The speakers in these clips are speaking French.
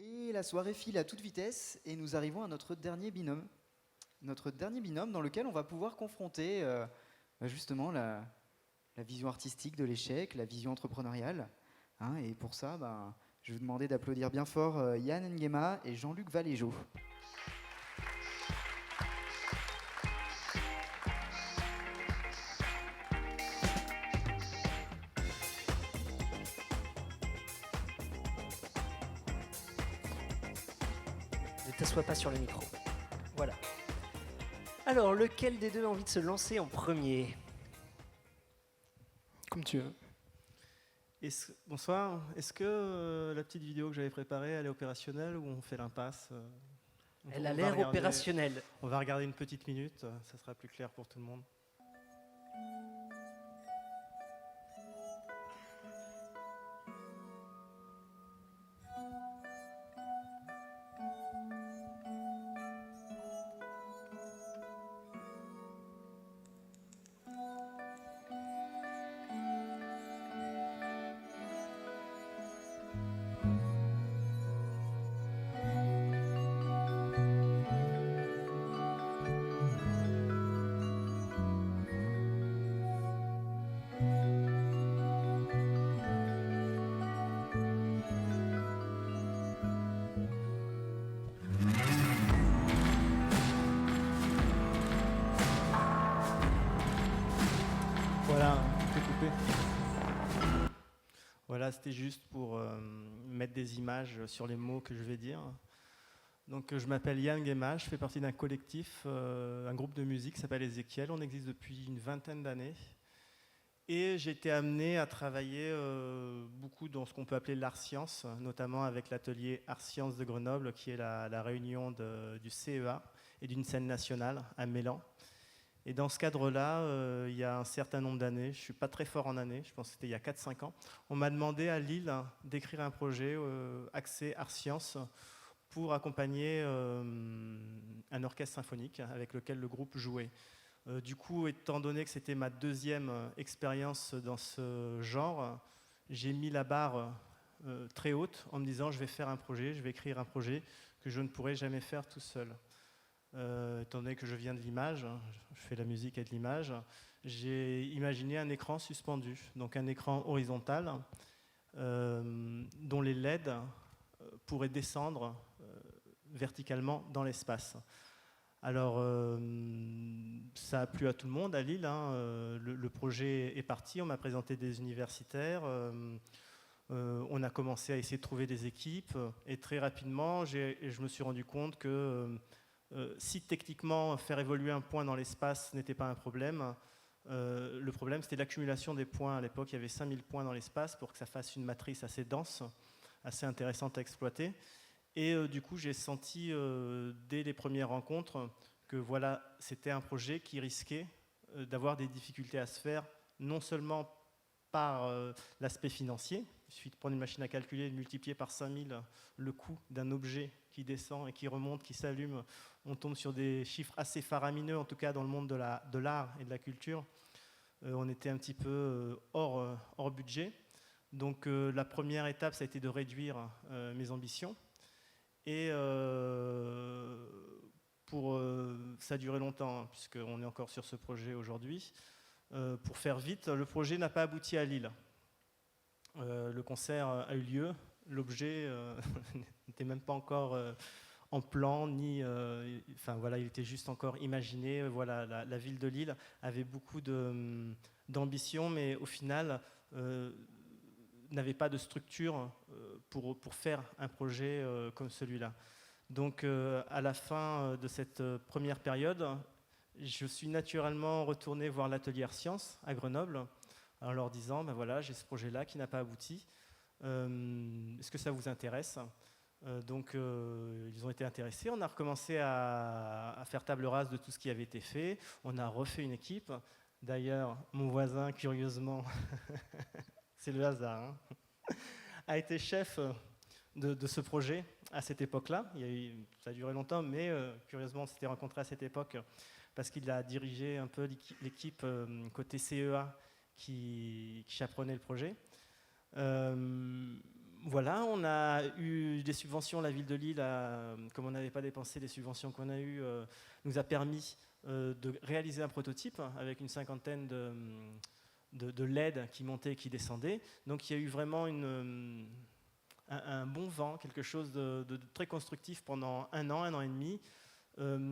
Et la soirée file à toute vitesse et nous arrivons à notre dernier binôme. Notre dernier binôme dans lequel on va pouvoir confronter justement la vision artistique de l'échec, la vision entrepreneuriale. Hein, et pour ça, je vais vous demander d'applaudir bien fort Yann Nguema et Jean-Luc Valéjo. Ne t'assois pas sur le micro. Voilà. Alors, lequel des deux a envie de se lancer en premier? Comme tu veux. Bonsoir. Est-ce que la petite vidéo que j'avais préparée, elle est opérationnelle ou on fait l'impasse? Elle a l'air opérationnelle. On va regarder une petite minute, ça sera plus clair pour tout le monde. Voilà, tout est coupé. Voilà, c'était juste pour mettre des images sur les mots que je vais dire. Donc, je m'appelle Yann Nguema, je fais partie d'un collectif, un groupe de musique qui s'appelle Ézéchiel. On existe depuis une vingtaine d'années. Et j'ai été amené à travailler beaucoup dans ce qu'on peut appeler l'art-science, notamment avec l'atelier Art-Science de Grenoble, qui est la réunion du CEA et d'une scène nationale à Mélan. Et dans ce cadre-là, il y a un certain nombre d'années, je ne suis pas très fort en années, je pense que c'était il y a 4-5 ans, on m'a demandé à Lille d'écrire un projet axé art-science pour accompagner un orchestre symphonique avec lequel le groupe jouait. Du coup, étant donné que c'était ma deuxième expérience dans ce genre, j'ai mis la barre très haute en me disant je vais faire un projet, je vais écrire un projet que je ne pourrai jamais faire tout seul. Étant donné que je viens de l'image, je fais la musique avec l'image, j'ai imaginé un écran suspendu, donc un écran horizontal dont les LED pourraient descendre verticalement dans l'espace. Alors, ça a plu à tout le monde à Lille, le projet est parti, on m'a présenté des universitaires, on a commencé à essayer de trouver des équipes, et très rapidement, je me suis rendu compte que si techniquement faire évoluer un point dans l'espace n'était pas un problème, le problème c'était l'accumulation des points. À l'époque, il y avait 5000 points dans l'espace pour que ça fasse une matrice assez dense, assez intéressante à exploiter. Et du coup, j'ai senti dès les premières rencontres que voilà, c'était un projet qui risquait d'avoir des difficultés à se faire, non seulement par l'aspect financier. Il suffit de prendre une machine à calculer et de multiplier par 5000 le coût d'un objet qui descend et qui remonte, qui s'allume. On tombe sur des chiffres assez faramineux, en tout cas dans le monde de l'art et de la culture. On était un petit peu hors budget. Donc la première étape, ça a été de réduire mes ambitions. Et ça a duré longtemps, puisqu'on est encore sur ce projet aujourd'hui. Pour faire vite, le projet n'a pas abouti à Lille. Le concert a eu lieu, l'objet n'était même pas encore en plan, enfin voilà, il était juste encore imaginé. Voilà, la ville de Lille avait beaucoup d'ambition, mais au final n'avait pas de structure pour faire un projet comme celui-là. Donc à la fin de cette première période, je suis naturellement retourné voir l'atelier Art-Science à Grenoble, en leur disant, ben voilà, j'ai ce projet-là qui n'a pas abouti. Est-ce que ça vous intéresse? Donc ils ont été intéressés. On a recommencé à faire table rase de tout ce qui avait été fait. On a refait une équipe. D'ailleurs, mon voisin, curieusement, c'est le hasard, a été chef de ce projet à cette époque-là. Ça a duré longtemps, mais curieusement, on s'était rencontrés à cette époque parce qu'il a dirigé un peu l'équipe côté CEA qui chaperonnait le projet. Voilà, on a eu des subventions, la ville de Lille, comme on n'avait pas dépensé les subventions qu'on a eues, nous a permis de réaliser un prototype avec une cinquantaine de LED qui montaient et qui descendaient. Donc il y a eu vraiment un bon vent, quelque chose de très constructif pendant un an et demi,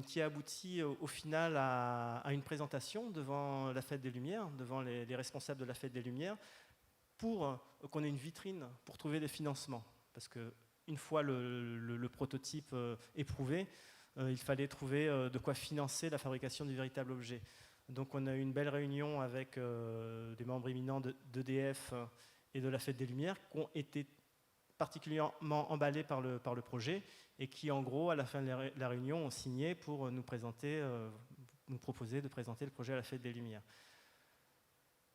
qui a abouti au final à une présentation devant la Fête des Lumières, devant les responsables de la Fête des Lumières, pour qu'on ait une vitrine pour trouver des financements. Parce qu'une fois le prototype éprouvé, il fallait trouver de quoi financer la fabrication du véritable objet. Donc on a eu une belle réunion avec des membres éminents d'EDF et de la Fête des Lumières qui ont été particulièrement emballés par le projet et qui, en gros, à la fin de la réunion, ont signé pour nous proposer de présenter le projet à la Fête des Lumières.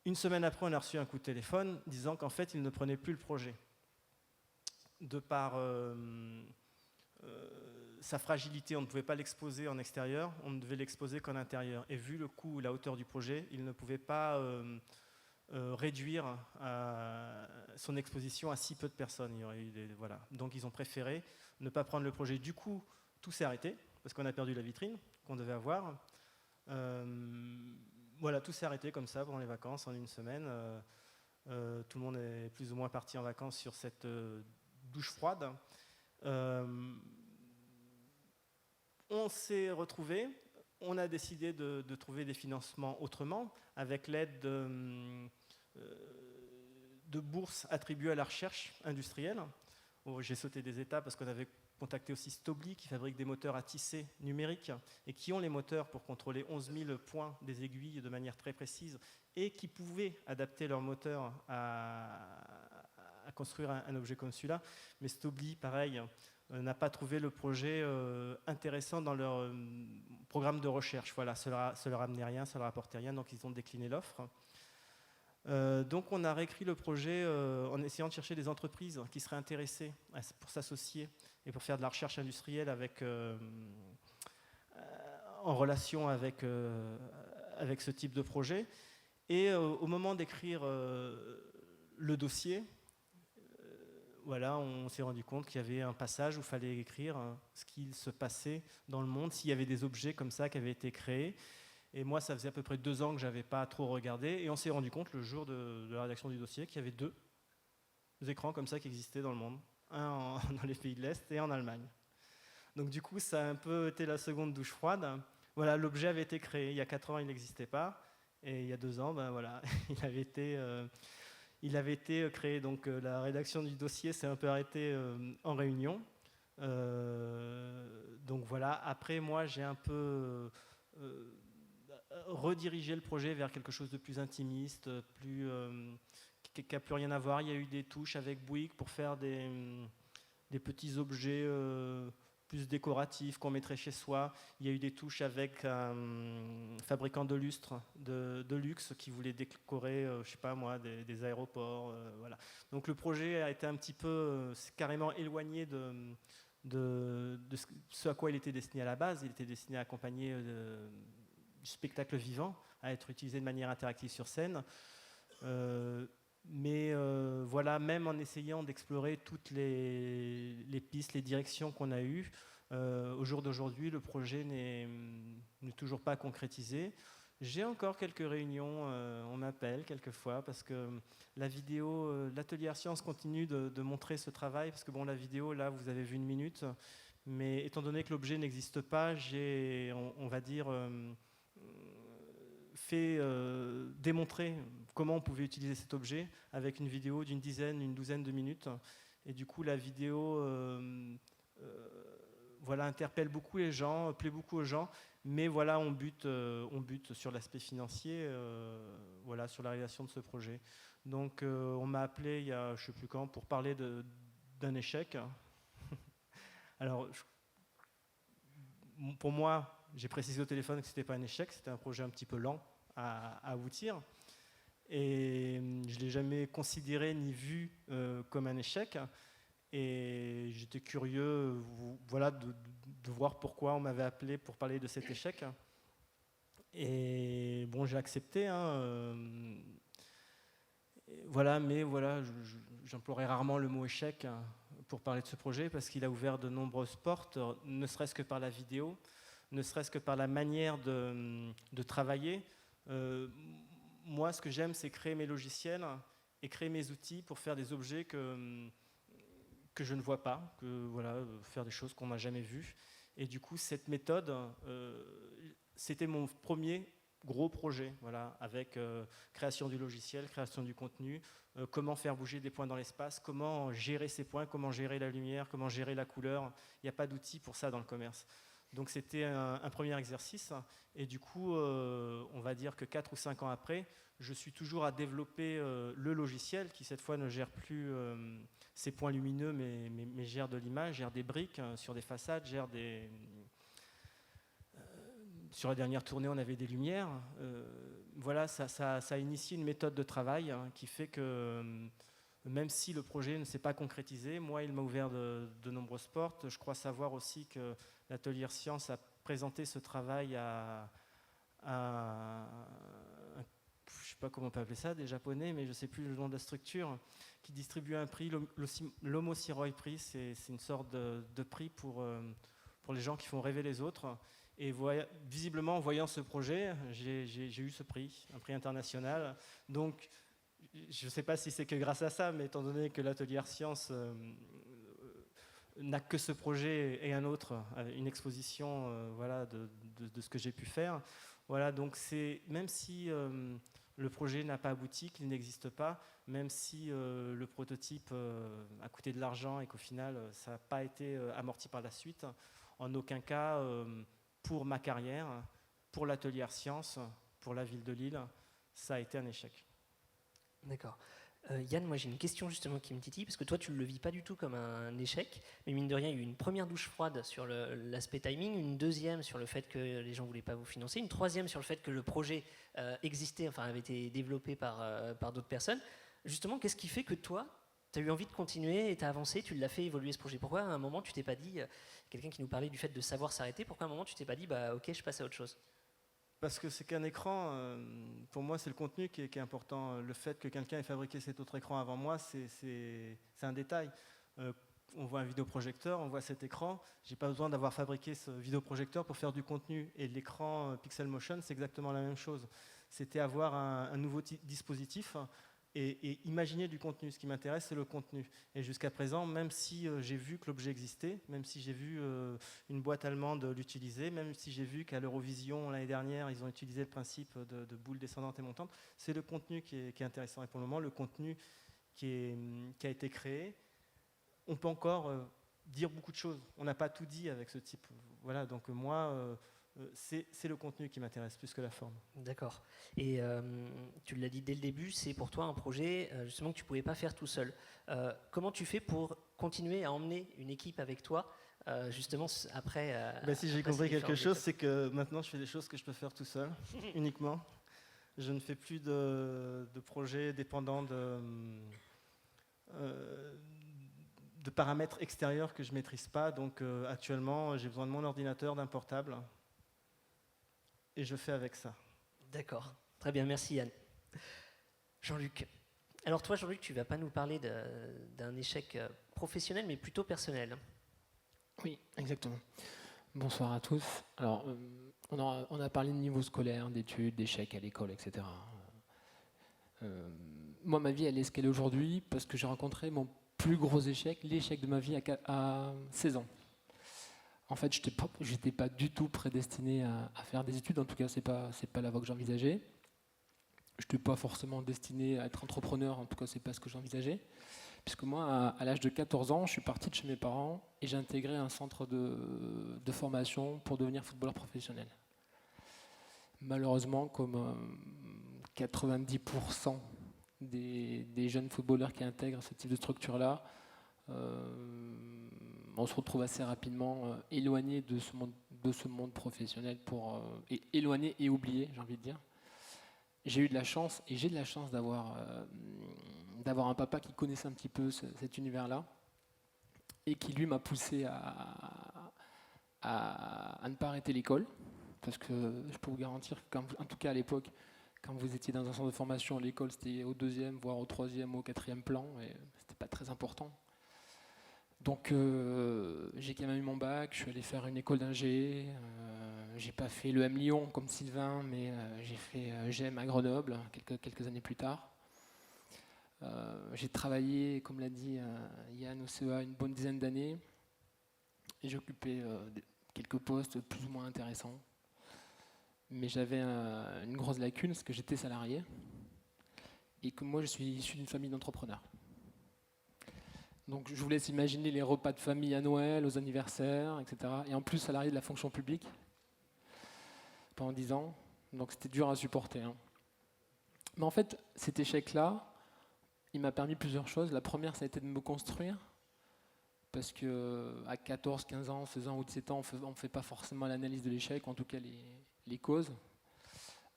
Une semaine après, on a reçu un coup de téléphone disant qu'en fait, ils ne prenaient plus le projet. De par sa fragilité, on ne pouvait pas l'exposer en extérieur, on ne devait l'exposer qu'en intérieur. Et vu le coût, la hauteur du projet, ils ne pouvaient pas réduire son exposition à si peu de personnes. Il y aurait eu voilà. Donc ils ont préféré ne pas prendre le projet. Du coup, tout s'est arrêté, parce qu'on a perdu la vitrine qu'on devait avoir. Voilà, tout s'est arrêté comme ça pendant les vacances, en une semaine. Tout le monde est plus ou moins parti en vacances sur cette douche froide. On s'est retrouvés, on a décidé de trouver des financements autrement, avec l'aide de bourses attribuées à la recherche industrielle. J'ai sauté des étapes parce qu'on avait contacté aussi Stobli, qui fabrique des moteurs à tisser numériques et qui ont les moteurs pour contrôler 11 000 points des aiguilles de manière très précise et qui pouvaient adapter leur moteur à construire un objet comme celui-là. Mais Stobli, pareil, n'a pas trouvé le projet intéressant dans leur programme de recherche. Voilà, ça leur amenait rien, ça leur apportait rien, donc ils ont décliné l'offre. Donc on a réécrit le projet en essayant de chercher des entreprises qui seraient intéressées pour s'associer et pour faire de la recherche industrielle en relation avec ce type de projet. Et au moment d'écrire le dossier, voilà, on s'est rendu compte qu'il y avait un passage où il fallait écrire ce qu'il se passait dans le monde, s'il y avait des objets comme ça qui avaient été créés. Et moi, ça faisait à peu près 2 ans que je n'avais pas trop regardé. Et on s'est rendu compte le jour de la rédaction du dossier qu'il y avait 2 écrans comme ça qui existaient dans le monde. Un dans les pays de l'Est et en Allemagne. Donc du coup, ça a un peu été la seconde douche froide. Voilà, l'objet avait été créé. Il y a 4 ans, il n'existait pas. Et il y a 2 ans, ben voilà, il avait été créé. Donc la rédaction du dossier s'est un peu arrêtée en réunion. Donc voilà, après moi, j'ai un peu redirigé le projet vers quelque chose de plus intimiste, qui n'a plus rien à voir. Il y a eu des touches avec Bouygues pour faire des petits objets plus décoratifs qu'on mettrait chez soi. Il y a eu des touches avec un fabricant de lustres de luxe qui voulait décorer, je sais pas moi, des aéroports. Voilà. Donc le projet a été un petit peu carrément éloigné de ce à quoi il était destiné à la base. Il était destiné à accompagner du spectacle vivant, à être utilisé de manière interactive sur scène. Mais voilà, même en essayant d'explorer toutes les pistes, les directions qu'on a eues, au jour d'aujourd'hui, le projet n'est toujours pas concrétisé. J'ai encore quelques réunions, on m'appelle quelquefois, parce que la vidéo, l'atelier Art Science continue de montrer ce travail, parce que bon, la vidéo, là, vous avez vu 1 minute, mais étant donné que l'objet n'existe pas, j'ai, on va dire, fait démontrer comment on pouvait utiliser cet objet avec une vidéo d'une une douzaine de minutes. Et du coup, la vidéo voilà, interpelle beaucoup les gens, plaît beaucoup aux gens, mais voilà, on bute sur l'aspect financier, voilà, sur la réalisation de ce projet. Donc, on m'a appelé il y a, je ne sais plus quand, pour parler d'un échec. Alors, pour moi, j'ai précisé au téléphone que ce n'était pas un échec, c'était un projet un petit peu lent à aboutir. Et je ne l'ai jamais considéré ni vu comme un échec. Et j'étais curieux voilà, de voir pourquoi on m'avait appelé pour parler de cet échec. Et bon, j'ai accepté. Voilà, mais voilà, j'emploierai rarement le mot échec pour parler de ce projet, parce qu'il a ouvert de nombreuses portes, ne serait-ce que par la vidéo, ne serait-ce que par la manière de travailler. Moi, ce que j'aime, c'est créer mes logiciels et créer mes outils pour faire des objets que je ne vois pas, faire des choses qu'on n'a jamais vues. Et du coup, cette méthode, c'était mon premier gros projet, avec création du logiciel, création du contenu, comment faire bouger des points dans l'espace, comment gérer ces points, comment gérer la lumière, comment gérer la couleur. Il n'y a pas d'outils pour ça dans le commerce. Donc c'était un premier exercice, et du coup, on va dire que 4 ou 5 ans après, je suis toujours à développer le logiciel, qui cette fois ne gère plus ces points lumineux, mais gère de l'image, gère des briques sur des façades, gère des... Sur la dernière tournée, on avait des lumières. Ça a initié une méthode de travail qui fait que même si le projet ne s'est pas concrétisé, moi, il m'a ouvert de nombreuses portes. Je crois savoir aussi que l'Atelier Science a présenté ce travail à je ne sais pas comment on peut appeler ça, des Japonais, mais je ne sais plus le nom de la structure, qui distribue un prix, l'Homo Siroi Prix. C'est une sorte de prix pour les gens qui font rêver les autres. Et visiblement, en voyant ce projet, j'ai eu ce prix, un prix international. Donc, je ne sais pas si c'est que grâce à ça, mais étant donné que l'Atelier Science n'a que ce projet et un autre, une exposition de ce que j'ai pu faire. Donc même si le projet n'a pas abouti, qu'il n'existe pas, même si le prototype a coûté de l'argent et qu'au final, ça n'a pas été amorti par la suite, en aucun cas... pour ma carrière, pour l'Atelier Science, pour la ville de Lille, ça a été un échec. D'accord. Yann, moi j'ai une question justement qui me titille, parce que toi tu ne le vis pas du tout comme un échec, mais mine de rien, il y a eu une première douche froide sur l'aspect timing, une deuxième sur le fait que les gens ne voulaient pas vous financer, une troisième sur le fait que le projet existait, enfin avait été développé par d'autres personnes. Justement, qu'est-ce qui fait que toi, tu as eu envie de continuer et tu as avancé, tu l'as fait évoluer ce projet? Pourquoi à un moment tu t'es pas dit, quelqu'un qui nous parlait du fait de savoir s'arrêter, pourquoi à un moment tu t'es pas dit, bah ok, je passe à autre chose? Parce que c'est qu'un écran, pour moi c'est le contenu qui est important. Le fait que quelqu'un ait fabriqué cet autre écran avant moi, c'est un détail. On voit un vidéoprojecteur, on voit cet écran, j'ai pas besoin d'avoir fabriqué ce vidéoprojecteur pour faire du contenu. Et l'écran Pixel Motion, c'est exactement la même chose. C'était avoir un nouveau dispositif et imaginer du contenu. Ce qui m'intéresse, c'est le contenu. Et jusqu'à présent, même si j'ai vu que l'objet existait, même si j'ai vu une boîte allemande l'utiliser, même si j'ai vu qu'à l'Eurovision l'année dernière, ils ont utilisé le principe de boules descendantes et montantes, c'est le contenu qui est intéressant. Et pour le moment, le contenu qui a été créé, on peut encore dire beaucoup de choses. On n'a pas tout dit avec ce type. Voilà, donc moi... c'est le contenu qui m'intéresse plus que la forme. D'accord. Et tu l'as dit dès le début, c'est pour toi un projet justement que tu ne pouvais pas faire tout seul. Comment tu fais pour continuer à emmener une équipe avec toi justement après si j'ai compris quelque chose, c'est que maintenant je fais des choses que je peux faire tout seul, uniquement. Je ne fais plus de projets dépendants de paramètres extérieurs que je ne maîtrise pas. Donc actuellement, j'ai besoin de mon ordinateur, d'un portable. Et je fais avec ça. D'accord, très bien, merci Yann. Jean-Luc. Alors toi Jean-Luc, tu ne vas pas nous parler d'un échec professionnel, mais plutôt personnel. Oui, exactement. Bonsoir à tous. Alors, on a parlé de niveau scolaire, d'études, d'échecs à l'école, etc. Moi, ma vie, elle est ce qu'elle est aujourd'hui parce que j'ai rencontré mon plus gros échec, l'échec de ma vie à 16 ans. En fait, je n'étais pas du tout prédestiné à faire des études. En tout cas, c'est pas la voie que j'envisageais. Je n'étais pas forcément destiné à être entrepreneur. En tout cas, c'est pas ce que j'envisageais. Puisque moi, à l'âge de 14 ans, je suis parti de chez mes parents et j'ai intégré un centre de formation pour devenir footballeur professionnel. Malheureusement, comme 90% des jeunes footballeurs qui intègrent ce type de structure-là, on se retrouve assez rapidement éloigné de ce monde professionnel, éloigné et oublié, j'ai envie de dire. J'ai eu de la chance, et j'ai de la chance d'avoir un papa qui connaissait un petit peu cet univers-là, et qui lui m'a poussé à ne pas arrêter l'école, parce que je peux vous garantir qu'en tout cas à l'époque, quand vous étiez dans un centre de formation, l'école c'était au 2e, voire au 3e, au 4e plan, et c'était pas très important. Donc j'ai quand même eu mon bac, je suis allé faire une école d'ingé, j'ai pas fait le M Lyon comme Sylvain, mais j'ai fait GEM à Grenoble quelques années plus tard. J'ai travaillé, comme l'a dit Yann, au CEA une bonne dizaine d'années, et j'ai occupé quelques postes plus ou moins intéressants. Mais j'avais une grosse lacune, parce que j'étais salarié, et que moi je suis issu d'une famille d'entrepreneurs. Donc je vous laisse imaginer les repas de famille à Noël, aux anniversaires, etc. Et en plus salarié de la fonction publique pendant 10 ans. Donc c'était dur à supporter. Hein. Mais en fait, cet échec-là, il m'a permis plusieurs choses. La première, ça a été de me construire. Parce qu'à 14, 15 ans, 16 ans ou 17 ans, on ne fait pas forcément l'analyse de l'échec, en tout cas les causes.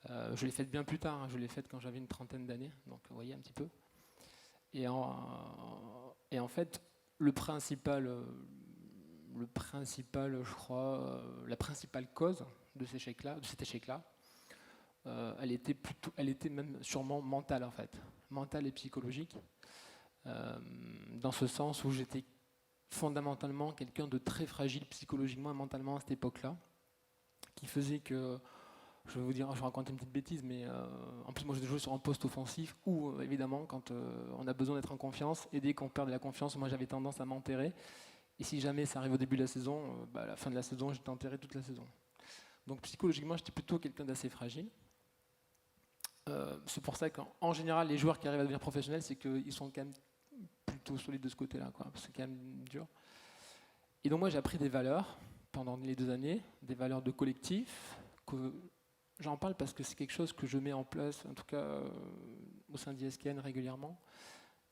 Je l'ai faite bien plus tard, hein. Je l'ai faite quand j'avais une trentaine d'années. Donc vous voyez un petit peu. Et en fait, la principale, je crois, la principale cause de cet échec-là, elle était même sûrement mentale en fait, mentale et psychologique, dans ce sens où j'étais fondamentalement quelqu'un de très fragile psychologiquement et mentalement à cette époque-là, qui faisait que, je vais vous dire, je raconte une petite bêtise, mais en plus moi je jouais sur un poste offensif où évidemment quand on a besoin d'être en confiance, et dès qu'on perd de la confiance, moi j'avais tendance à m'enterrer, et si jamais ça arrive au début de la saison, à la fin de la saison j'étais enterré toute la saison. Donc psychologiquement j'étais plutôt quelqu'un d'assez fragile. C'est pour ça qu'en général les joueurs qui arrivent à devenir professionnels, c'est qu'ils sont quand même plutôt solides de ce côté-là, quoi. C'est quand même dur. Et donc moi j'ai appris des valeurs pendant les 2 années, des valeurs de collectif, que j'en parle parce que c'est quelque chose que je mets en place, en tout cas au sein d'ISKN régulièrement,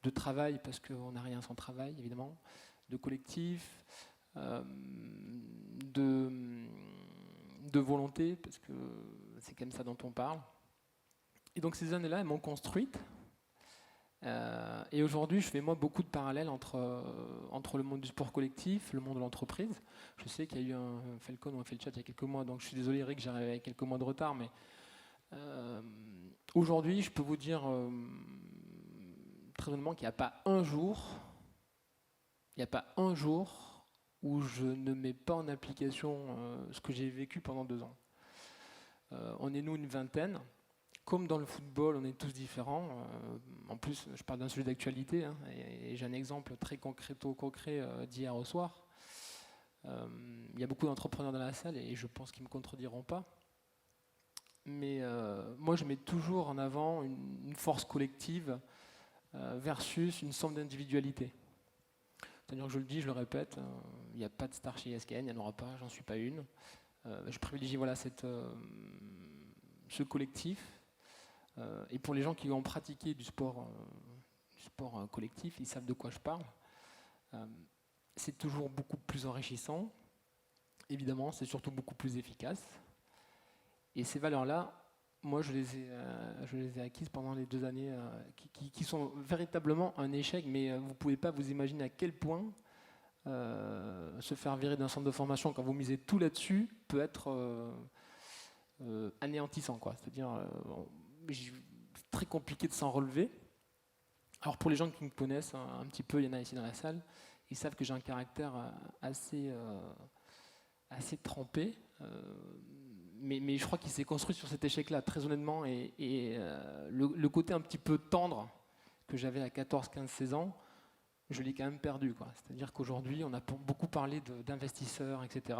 de travail, parce qu'on n'a rien sans travail, évidemment, de collectif, de volonté, parce que c'est quand même ça dont on parle. Et donc ces années-là, elles m'ont construite. Et aujourd'hui, je fais moi beaucoup de parallèles entre le monde du sport collectif, le monde de l'entreprise. Je sais qu'il y a eu un Falcon où on a fait le chat il y a quelques mois, donc je suis désolé Eric, j'arrive avec quelques mois de retard, mais aujourd'hui, je peux vous dire très honnêtement qu'il n'y a pas un jour où je ne mets pas en application ce que j'ai vécu pendant 2 ans. On est nous une vingtaine. Comme dans le football, on est tous différents. En plus, je parle d'un sujet d'actualité, hein, et j'ai un exemple très concret d'hier au soir. Il y a beaucoup d'entrepreneurs dans la salle et je pense qu'ils ne me contrediront pas. Mais moi, je mets toujours en avant une force collective versus une somme d'individualité. C'est-à-dire que je le dis, je le répète, il n'y a pas de star chez ISKN, il n'y en aura pas, j'en suis pas une. Je privilégie ce collectif. Et pour les gens qui ont pratiqué du sport collectif, ils savent de quoi je parle. C'est toujours beaucoup plus enrichissant. Évidemment, c'est surtout beaucoup plus efficace. Et ces valeurs-là, moi, je les ai acquises pendant les 2 années qui sont véritablement un échec, mais vous ne pouvez pas vous imaginer à quel point se faire virer d'un centre de formation quand vous misez tout là-dessus peut être anéantissant, quoi. C'est-à-dire... c'est très compliqué de s'en relever. Alors pour les gens qui me connaissent un petit peu, il y en a ici dans la salle, ils savent que j'ai un caractère assez trempé, mais je crois qu'il s'est construit sur cet échec-là, très honnêtement, et le côté un petit peu tendre que j'avais à 14, 15, 16 ans, je l'ai quand même perdu, quoi. C'est-à-dire qu'aujourd'hui, on a beaucoup parlé d'investisseurs, etc.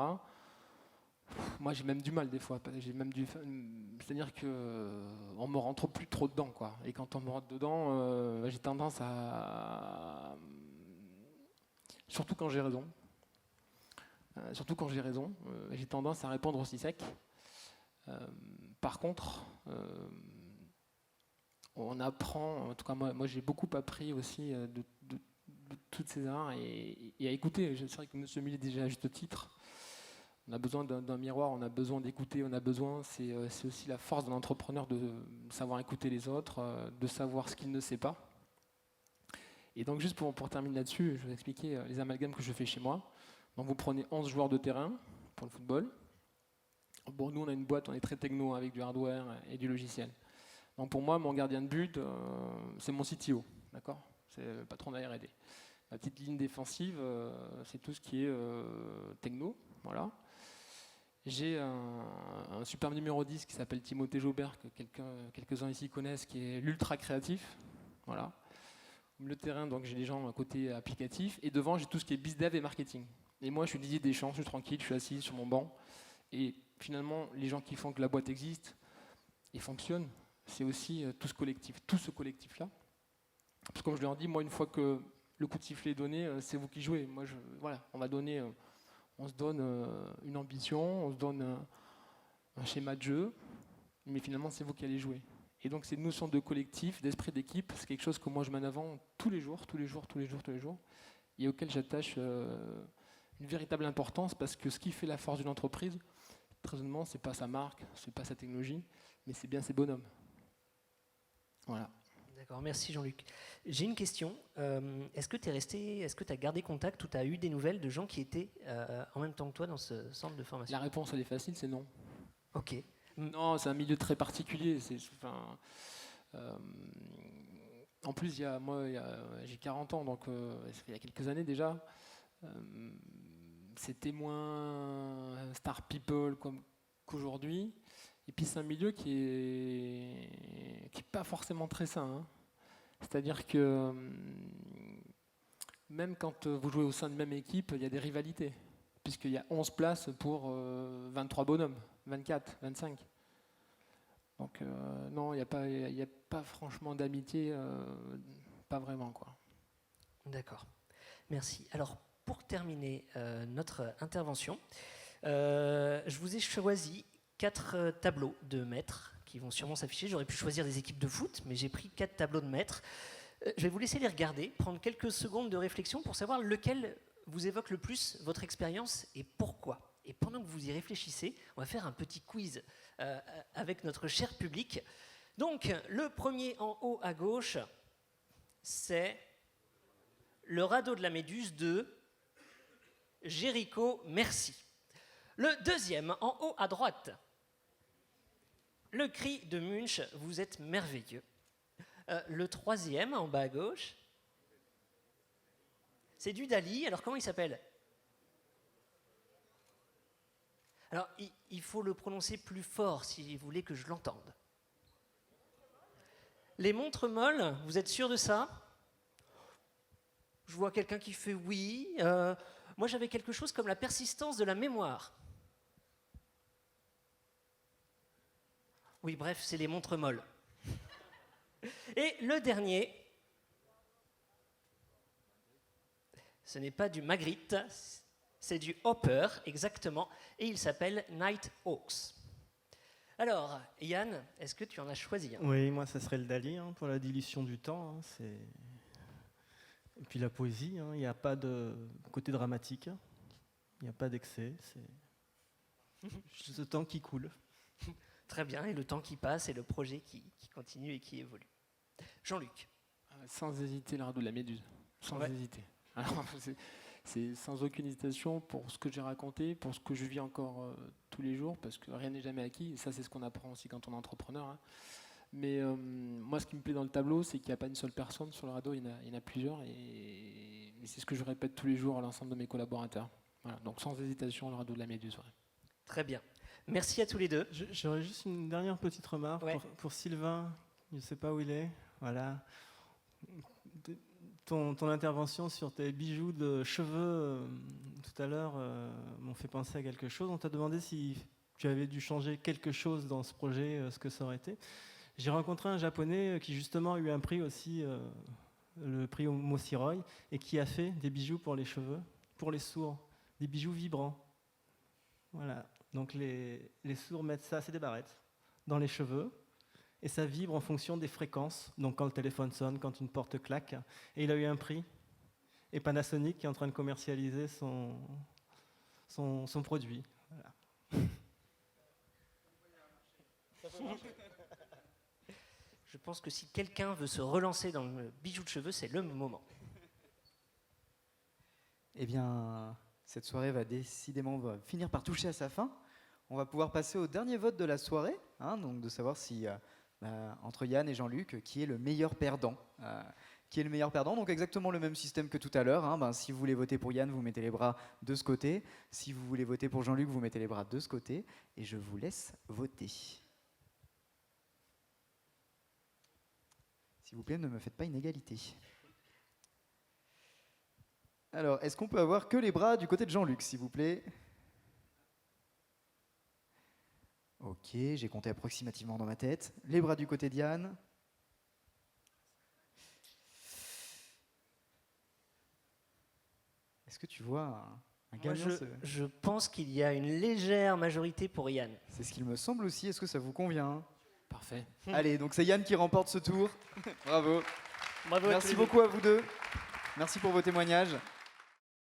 Moi, j'ai même du mal des fois. C'est-à-dire qu'on me rentre plus trop dedans, quoi. Et quand on me rentre dedans, j'ai tendance à... Surtout quand j'ai raison. J'ai tendance à répondre aussi sec. Par contre, on apprend, en tout cas moi j'ai beaucoup appris aussi de toutes ces erreurs et à écouter. C'est vrai que M. Mully disait à juste titre, on a besoin d'un miroir, on a besoin d'écouter, c'est aussi la force d'un entrepreneur de savoir écouter les autres, de savoir ce qu'il ne sait pas. Et donc juste pour terminer là-dessus, je vais vous expliquer les amalgames que je fais chez moi. Donc vous prenez 11 joueurs de terrain pour le football. Bon, nous on a une boîte, on est très techno avec du hardware et du logiciel. Donc pour moi, mon gardien de but, c'est mon CTO, d'accord ? c'est le patron de la R&D. Ma petite ligne défensive, c'est tout ce qui est techno, voilà. J'ai un super numéro 10 qui s'appelle Timothée Jaubert, que quelques-uns ici connaissent, qui est l'ultra créatif, voilà. Le terrain, donc j'ai les gens à côté applicatif, et devant j'ai tout ce qui est bizdev et marketing. Et moi je suis Didier Deschamps, je suis tranquille, je suis assis sur mon banc, et finalement les gens qui font que la boîte existe et fonctionne, c'est aussi tout ce collectif-là. Parce que comme je leur dis, moi une fois que le coup de sifflet est donné, c'est vous qui jouez. Moi, voilà, on se donne une ambition, on se donne un schéma de jeu, mais finalement c'est vous qui allez jouer. Et donc cette notion de collectif, d'esprit d'équipe, c'est quelque chose que moi je mets en avant tous les jours, et auquel j'attache une véritable importance, parce que ce qui fait la force d'une entreprise, très honnêtement, c'est pas sa marque, c'est pas sa technologie, mais c'est bien ses bonhommes. Voilà. D'accord, merci Jean-Luc. J'ai une question. Est-ce que tu as gardé contact ou tu as eu des nouvelles de gens qui étaient en même temps que toi dans ce centre de formation? La réponse, elle est facile, c'est non. Ok. Non, c'est un milieu très particulier. En plus, j'ai 40 ans, donc il y a quelques années déjà, c'était moins star people qu'aujourd'hui. Et puis c'est un milieu qui est pas forcément très sain, hein. C'est-à-dire que même quand vous jouez au sein de même équipe, il y a des rivalités, puisqu'il y a 11 places pour 23 bonhommes, 24, 25. Donc non, il n'y a pas franchement d'amitié, pas vraiment, quoi. D'accord, merci. Alors pour terminer notre intervention, je vous ai choisi 4 tableaux de maîtres qui vont sûrement s'afficher. J'aurais pu choisir des équipes de foot, mais j'ai pris 4 tableaux de maîtres. Je vais vous laisser les regarder, prendre quelques secondes de réflexion pour savoir lequel vous évoque le plus votre expérience et pourquoi. Et pendant que vous y réfléchissez, on va faire un petit quiz avec notre cher public. Donc, le premier en haut à gauche, c'est le radeau de la Méduse de Jéricho Merci. Le deuxième en haut à droite, le cri de Munch, vous êtes merveilleux. Le troisième en bas à gauche, c'est du Dali. Alors comment il s'appelle? Alors il faut le prononcer plus fort si vous voulez que je l'entende. Les montres molles, vous êtes sûr de ça? Je vois quelqu'un qui fait oui. Moi j'avais quelque chose comme la persistance de la mémoire. Oui, bref, c'est les montres molles. Et le dernier, ce n'est pas du Magritte, c'est du Hopper, exactement, et il s'appelle Night Hawks. Alors, Yann, est-ce que tu en as choisi un? Oui, moi, ça serait le Dali, hein, pour la dilution du temps. Hein, et puis la poésie, hein, il n'y a pas de côté dramatique, il n'y a pas d'excès, c'est juste le temps qui coule. Très bien, et le temps qui passe et le projet qui continue et qui évolue. Jean-Luc. Sans hésiter, le radeau de la Méduse. Sans hésiter. Alors, c'est sans aucune hésitation pour ce que j'ai raconté, pour ce que je vis encore tous les jours, parce que rien n'est jamais acquis, et ça c'est ce qu'on apprend aussi quand on est entrepreneur, hein. Mais moi ce qui me plaît dans le tableau, c'est qu'il n'y a pas une seule personne sur le radeau, il y en a plusieurs, et c'est ce que je répète tous les jours à l'ensemble de mes collaborateurs. Voilà, donc sans hésitation, le radeau de la Méduse. Ouais. Très bien. Merci à tous les deux. J'aurais juste une dernière petite remarque pour Sylvain, je ne sais pas où il est. Voilà. Ton intervention sur tes bijoux de cheveux tout à l'heure m'ont fait penser à quelque chose. On t'a demandé si tu avais dû changer quelque chose dans ce projet, ce que ça aurait été. J'ai rencontré un Japonais qui justement a eu un prix aussi, le prix Mosiroi, et qui a fait des bijoux pour les cheveux, pour les sourds, des bijoux vibrants. Voilà. Donc les sourds mettent ça, c'est des barrettes, dans les cheveux. Et ça vibre en fonction des fréquences, donc quand le téléphone sonne, quand une porte claque. Et il a eu un prix. Et Panasonic qui est en train de commercialiser son produit. Voilà. Je pense que si quelqu'un veut se relancer dans le bijou de cheveux, c'est le moment. Eh bien, cette soirée va décidément finir par toucher à sa fin. On va pouvoir passer au dernier vote de la soirée, hein, donc de savoir si... entre Yann et Jean-Luc, qui est le meilleur perdant, qui est le meilleur perdant. Donc exactement le même système que tout à l'heure. Hein. Si vous voulez voter pour Yann, vous mettez les bras de ce côté. Si vous voulez voter pour Jean-Luc, vous mettez les bras de ce côté. Et je vous laisse voter. S'il vous plaît, ne me faites pas une égalité. Alors, est-ce qu'on peut avoir que les bras du côté de Jean-Luc, s'il vous plaît? Ok, j'ai compté approximativement dans ma tête. Les bras du côté de Yann. Est-ce que tu vois un Moi, gagnant je pense qu'il y a une légère majorité pour Yann. C'est ce qu'il me semble aussi. Est-ce que ça vous convient? Parfait. Allez, donc c'est Yann qui remporte ce tour. Bravo. Bravo à tous Merci les deux. beaucoup à vous deux. Merci pour vos témoignages.